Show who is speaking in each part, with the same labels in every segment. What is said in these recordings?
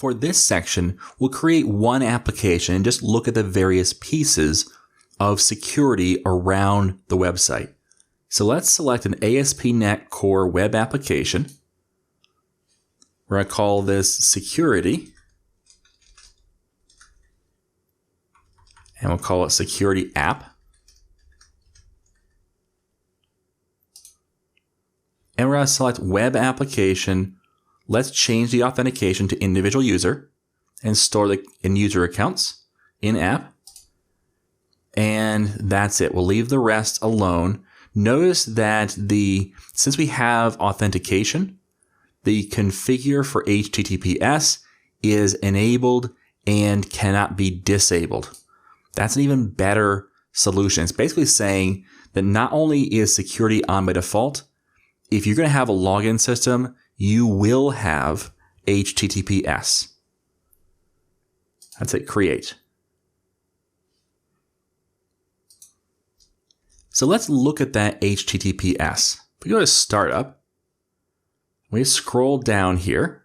Speaker 1: For this section, we'll create one application and just look at the various pieces of security around the website. So let's select an ASP.NET Core web application. We're going to call this security. And we'll call it security app. And we're going to select web application. Let's change the authentication to individual user and store the in user accounts in app. And that's it. We'll leave the rest alone. Notice that since we have authentication, the configure for HTTPS is enabled and cannot be disabled. That's an even better solution. It's basically saying that not only is security on by default, if you're going to have a login system, you will have HTTPS. That's it, create. So let's look at that HTTPS. If we go to Startup, we scroll down here.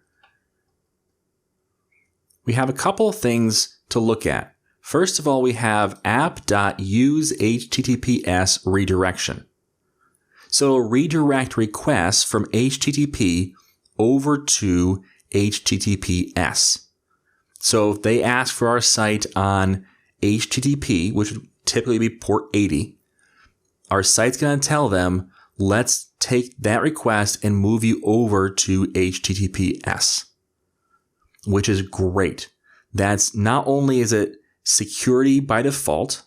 Speaker 1: We have a couple of things to look at. First of all, we have app.useHTTPS redirection. So it'll redirect requests from HTTP over to HTTPS. So if they ask for our site on HTTP, which would typically be port 80, our site's going to tell them, let's take that request and move you over to HTTPS, which is great. That's not only is it security by default,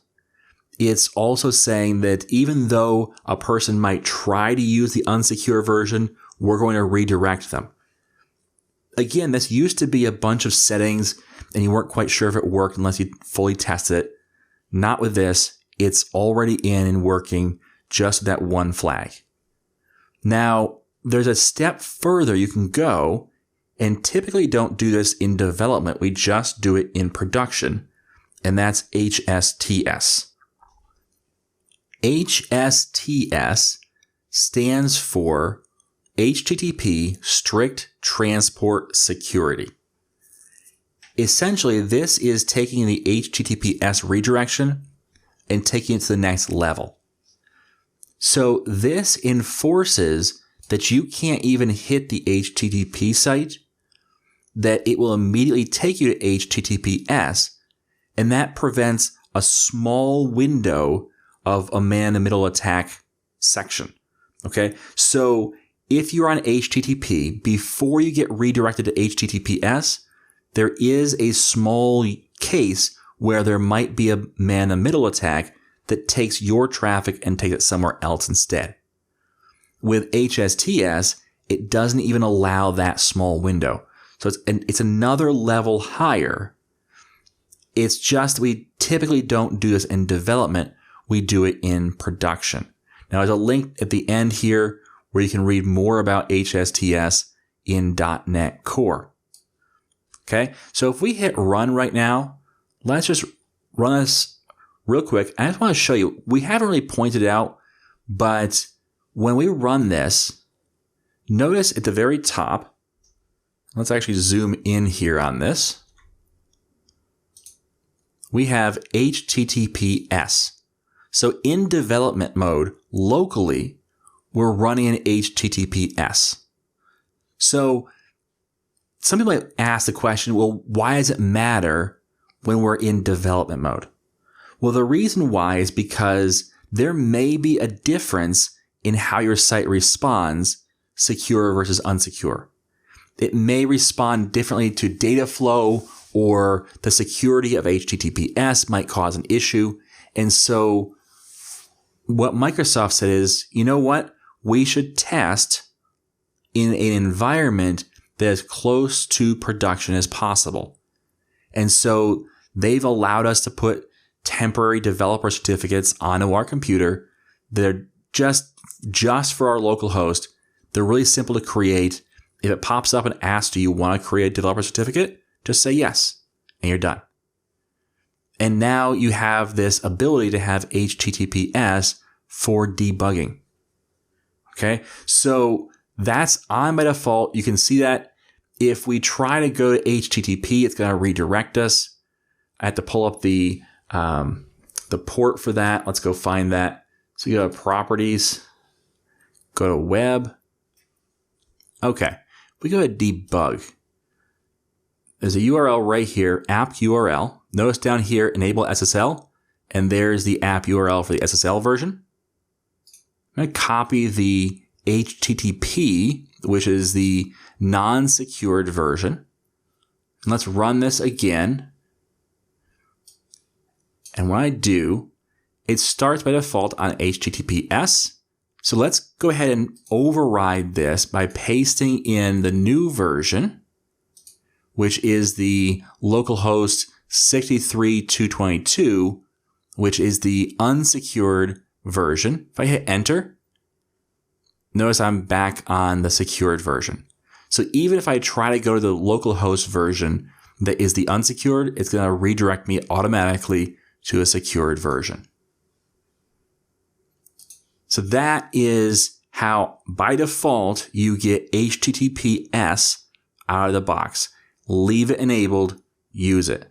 Speaker 1: it's also saying that even though a person might try to use the unsecure version, we're going to redirect them. Again, this used to be a bunch of settings and you weren't quite sure if it worked unless you fully tested it. Not with this. It's already in and working just with that one flag. Now, there's a step further you can go, and typically don't do this in development. We just do it in production, and that's HSTS. HSTS stands for HTTP Strict Transport Security. Essentially, this is taking the HTTPS redirection and taking it to the next level. So this enforces that you can't even hit the HTTP site, that it will immediately take you to HTTPS, and that prevents a small window of a man-in-the-middle attack section. Okay, so if you're on HTTP, before you get redirected to HTTPS, there is a small case where there might be a man-in-the-middle attack that takes your traffic and takes it somewhere else instead. With HSTS, it doesn't even allow that small window. So it's another level higher. It's just we typically don't do this in development. We do it in production. Now, there's a link at the end here where you can read more about HSTS in .NET Core. Okay, so if we hit run right now, let's just run this real quick. I just want to show you, we haven't really pointed out, but when we run this, notice at the very top, let's actually zoom in here on this. We have HTTPS. So in development mode, locally, we're running HTTPS. So some people might ask the question, well, why does it matter when we're in development mode? Well, the reason why is because there may be a difference in how your site responds, secure versus unsecure. It may respond differently to data flow, or the security of HTTPS might cause an issue. And so what Microsoft said is, you know what? We should test in an environment that is close to production as possible. And so they've allowed us to put temporary developer certificates onto our computer. They're just for our local host. They're really simple to create. If it pops up and asks, do you want to create a developer certificate? Just say yes, and you're done. And now you have this ability to have HTTPS for debugging. Okay, so that's on by default. You can see that if we try to go to HTTP, it's going to redirect us. I have to pull up the port for that. Let's go find that. So you go to Properties, go to Web. Okay, we go to Debug. There's a URL right here, app URL. Notice down here, enable SSL, and there's the app URL for the SSL version. I'm going to copy the HTTP, which is the non-secured version. And let's run this again. And when I do, it starts by default on HTTPS. So let's go ahead and override this by pasting in the new version, which is the localhost 63.222, which is the unsecured version. If I hit enter, notice I'm back on the secured version. So even if I try to go to the localhost version that is the unsecured, it's going to redirect me automatically to a secured version. So that is how, by default, you get HTTPS out of the box. Leave it enabled, use it.